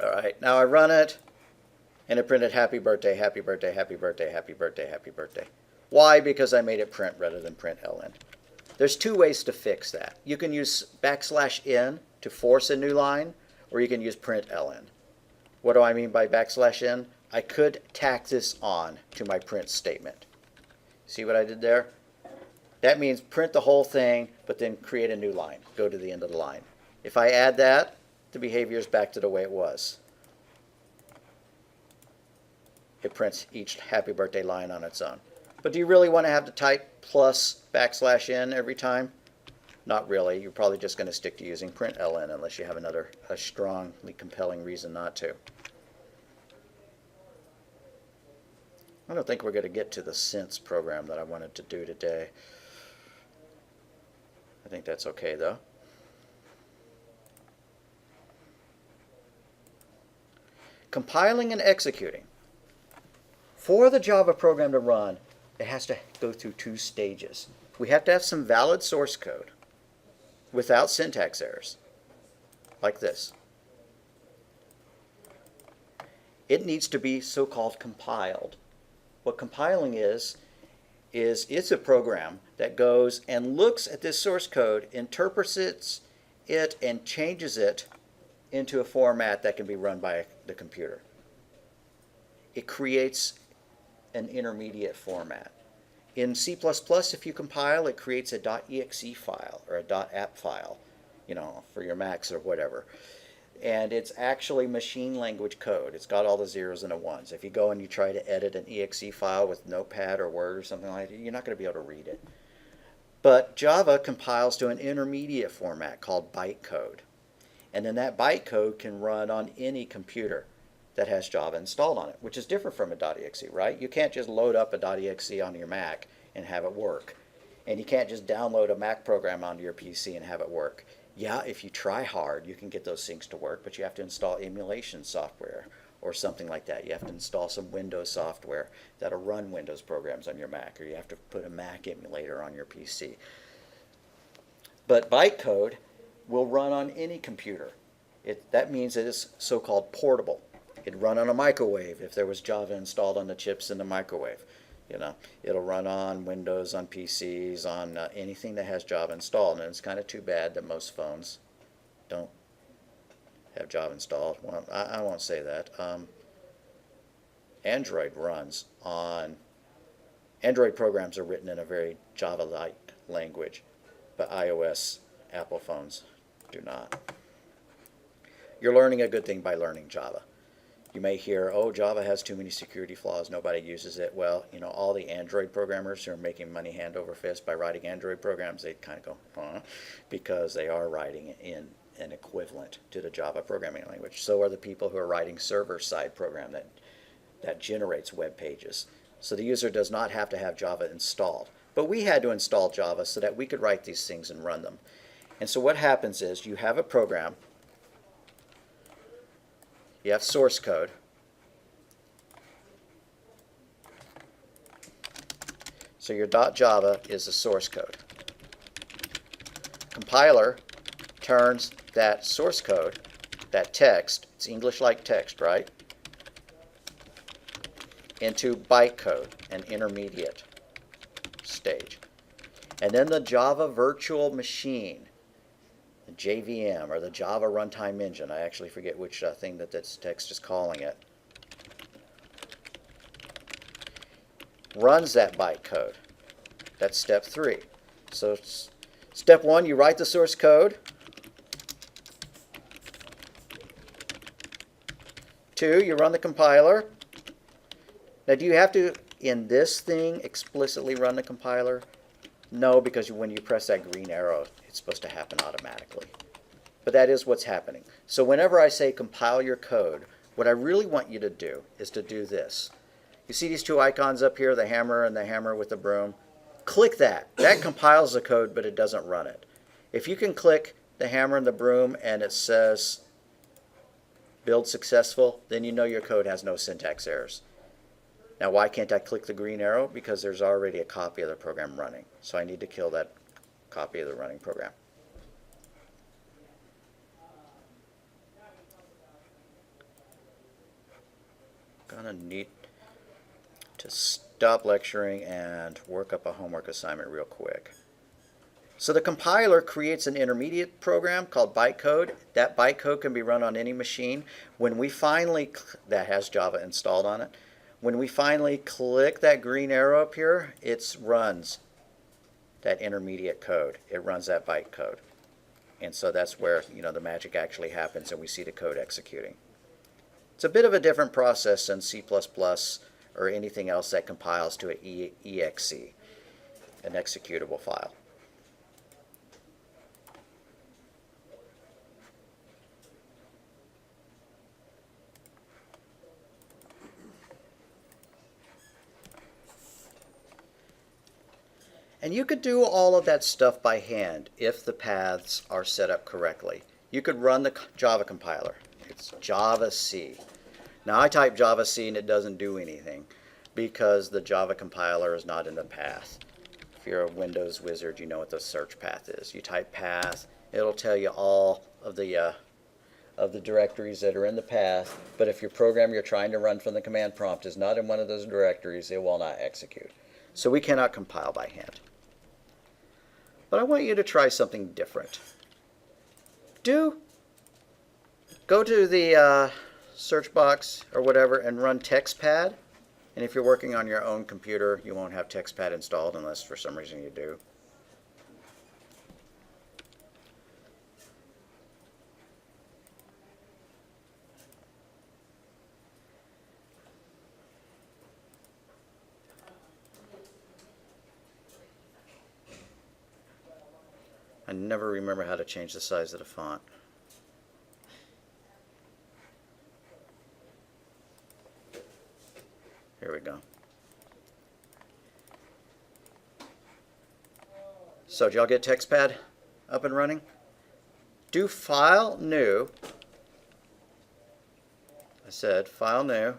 All right, now I run it, and it printed happy birthday, happy birthday, happy birthday, happy birthday, happy birthday. Why? Because I made it print rather than Println. There's 2 ways to fix that. You can use \n to force a new line, or you can use Println. What do I mean by \n? I could tack this on to my print statement. See what I did there? That means print the whole thing, but then create a new line. Go to the end of the line. If I add that, the behavior is back to the way it was. It prints each happy birthday line on its own. But do you really want to have to type plus \n every time? Not really. You're probably just going to stick to using Println unless you have a strongly compelling reason not to. I don't think we're going to get to the sense program that I wanted to do today. I think that's okay though. Compiling and executing. For the Java program to run, it has to go through 2 stages. We have to have some valid source code without syntax errors, like this. It needs to be so-called compiled. What compiling is it's a program that goes and looks at this source code, interprets it, and changes it into a format that can be run by the computer. It creates an intermediate format. In C++, if you compile, it creates a .exe file or a .app file, for your Macs or whatever. And it's actually machine language code. It's got all the zeros and the ones. If you go and you try to edit an exe file with Notepad or Word or something like that, you're not going to be able to read it. But Java compiles to an intermediate format called bytecode. And then that bytecode can run on any computer that has Java installed on it, which is different from a .exe, right? You can't just load up a .exe on your Mac and have it work. And you can't just download a Mac program onto your PC and have it work. Yeah, if you try hard, you can get those things to work, but you have to install emulation software or something like that. You have to install some Windows software that'll run Windows programs on your Mac, or you have to put a Mac emulator on your PC. But bytecode will run on any computer. That means it is so-called portable. It'd run on a microwave if there was Java installed on the chips in the microwave. It'll run on Windows, on PCs, on anything that has Java installed. And it's kind of too bad that most phones don't have Java installed. Well, I won't say that. Android runs on... Android programs are written in a very Java-like language, but iOS, Apple phones do not. You're learning a good thing by learning Java. You may hear, oh, Java has too many security flaws, nobody uses it. Well, all the Android programmers who are making money hand over fist by writing Android programs, they kind of go, huh, because they are writing in an equivalent to the Java programming language. So are the people who are writing server-side program that generates web pages. So the user does not have to have Java installed. But we had to install Java so that we could write these things and run them. And so what happens is you have a program. You have source code. So your .java is the source code. Compiler turns that source code, that text, it's English-like text, right, into bytecode, an intermediate stage. And then the Java virtual machine, the JVM, or the Java Runtime Engine, I actually forget which thing that this text is calling it, runs that bytecode. That's step 3. So step 1, you write the source code. 2, you run the compiler. Now, do you have to, in this thing, explicitly run the compiler? No, because when you press that green arrow, it's supposed to happen automatically. but that is what's happening. So whenever I say compile your code, what I really want you to do is to do this. You see these two icons up here, the hammer and the hammer with the broom? Click that. That compiles the code, but it doesn't run it. If you can click the hammer and the broom and it says build successful, then you know your code has no syntax errors. Now why can't I click the green arrow? Because there's already a copy of the program running. So I need to kill that copy of the running program. Gonna need to stop lecturing and work up a homework assignment real quick. So the compiler creates an intermediate program called bytecode. That bytecode can be run on any machine. When we finally, that has Java installed on it. When we finally click that green arrow up here, it runs that intermediate code. It runs that bytecode. And so that's where, the magic actually happens and we see the code executing. It's a bit of a different process than C++ or anything else that compiles to an exe, an executable file. And you could do all of that stuff by hand if the paths are set up correctly. You could run the Java compiler. It's Java C. Now I type Java C and it doesn't do anything because the Java compiler is not in the path. If you're a Windows wizard, you know what the search path is. You type path, it'll tell you all of the directories that are in the path, but if your program you're trying to run from the command prompt is not in one of those directories, it will not execute. So we cannot compile by hand. But I want you to try something different. Go to the search box or whatever and run TextPad. And if you're working on your own computer, you won't have TextPad installed unless for some reason you do. I never remember how to change the size of the font. Here we go. So did y'all get TextPad up and running? Do File, New. I said File, New.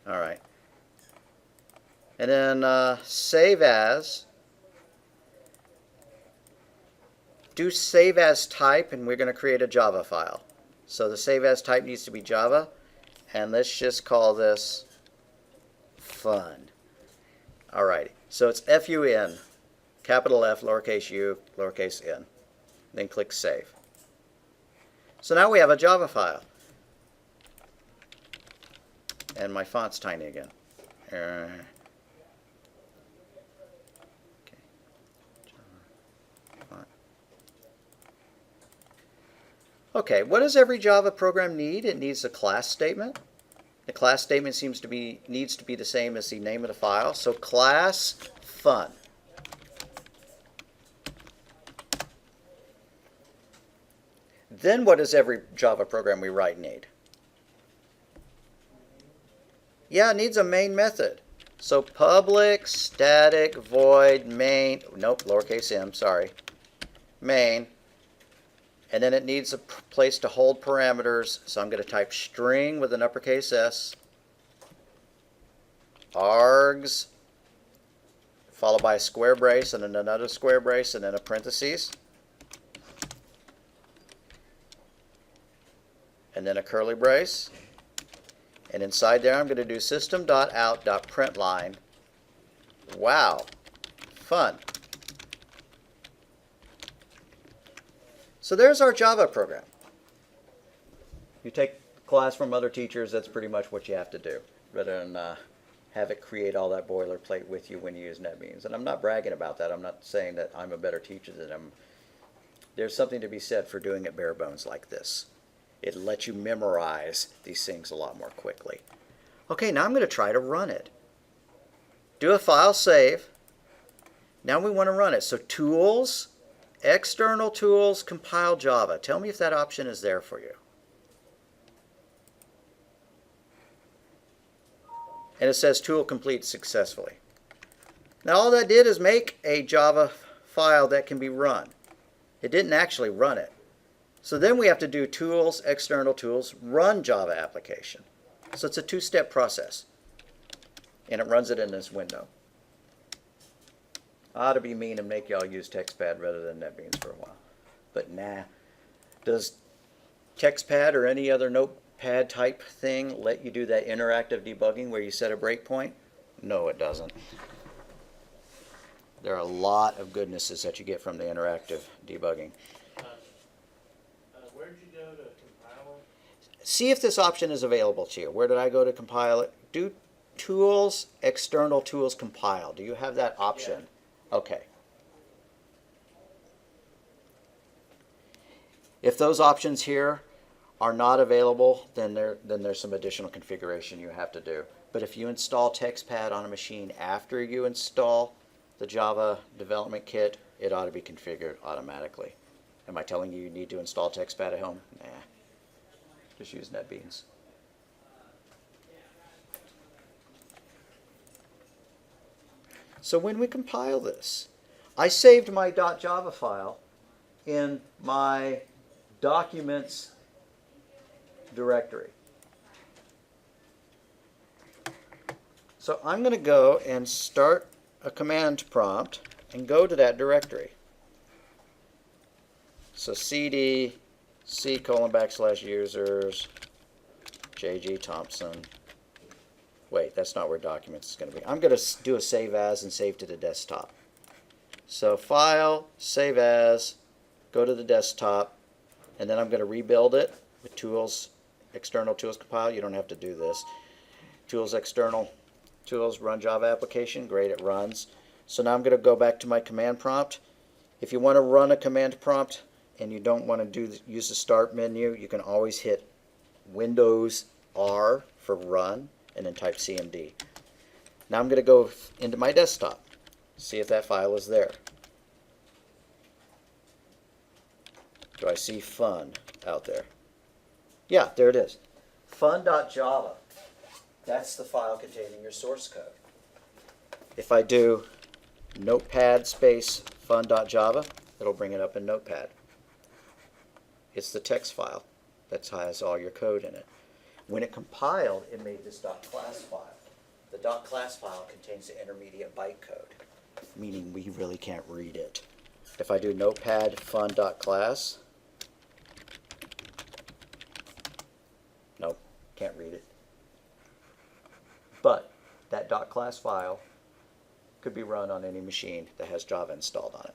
All right. And then Save As. Do Save As Type, and we're going to create a Java file. So the Save As Type needs to be Java. And let's just call this Fun. Alrighty, so it's F-U-N, capital F, lowercase u, lowercase n. Then click Save. So now we have a Java file. And my font's tiny again. Okay. Font. Okay, what does every Java program need? It needs a class statement. The class statement needs to be the same as the name of the file. So class fun. Then what does every Java program we write need? Yeah, it needs a main method. So public static void main, nope, lowercase m, sorry, main. And then it needs a place to hold parameters. So I'm going to type string with an uppercase S, args, followed by a square brace and then another square brace and then a parentheses. And then a curly brace. And inside there I'm going to do system.out.println. Wow, fun. So there's our Java program. You take class from other teachers, that's pretty much what you have to do, rather than have it create all that boilerplate with you when you use NetBeans. And I'm not bragging about that. I'm not saying that I'm a better teacher than them. There's something to be said for doing it bare bones like this. It lets you memorize these things a lot more quickly. Okay, now I'm going to try to run it. Do a file save. Now we want to run it. So Tools, external tools, compile Java. Tell me if that option is there for you. And it says tool complete successfully. Now all that did is make a Java file that can be run. It didn't actually run it. So then we have to do tools, external tools, run Java application. So it's a two-step process. And it runs it in this window. I ought to be mean and make y'all use TextPad rather than NetBeans for a while. But nah. Does TextPad or any other notepad type thing let you do that interactive debugging where you set a breakpoint? No, it doesn't. There are a lot of goodnesses that you get from the interactive debugging.
Where'd you go to compile it?
See if this option is available to you. Where did I go to compile it? Do tools, external tools compile. Do you have that option? Okay. If those options here are not available, then there's some additional configuration you have to do. But if you install TextPad on a machine after you install the Java development kit, it ought to be configured automatically. Am I telling you need to install TextPad at home? Nah. Just use NetBeans. So when we compile this, I saved my .java file in my documents directory. So I'm going to go and start a command prompt and go to that directory. So cd c:\users JG Thompson. Wait, that's not where documents is going to be. I'm going to do a save as and save to the desktop. So file, save as, go to the desktop, and then I'm going to rebuild it with tools, external tools compile. You don't have to do this. Tools, external tools, run Java application. Great, it runs. So now I'm going to go back to my command prompt. If you want to run a command prompt and you don't want to use the start menu, you can always hit Windows R for run and then type CMD. Now I'm going to go into my desktop, see if that file is there. Do I see fun out there? Yeah, there it is. Fun.java. That's the file containing your source code. If I do notepad space fun.java, it'll bring it up in Notepad. It's the text file that has all your code in it. When it compiled, it made this .class file. The .class file contains the intermediate bytecode, meaning we really can't read it. If I do notepad fun.class, nope, can't read it. But that .class file could be run on any machine that has Java installed on it.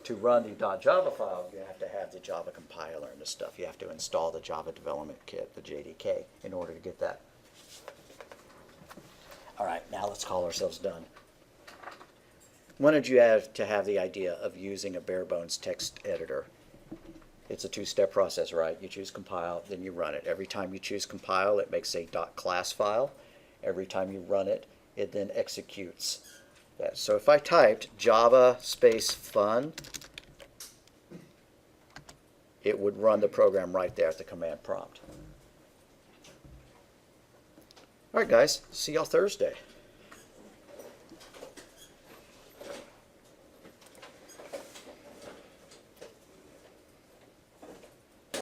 To run the .java file, you have to have the Java compiler and the stuff. You have to install the Java development kit, the JDK, in order to get that. All right, now let's call ourselves done. When did you have to have the idea of using a bare bones text editor? It's a two-step process, right? You choose compile, then you run it. Every time you choose compile, it makes a .class file. Every time you run it, it then executes that. So if I typed Java space fun, it would run the program right there at the command prompt. All right, guys, see y'all Thursday.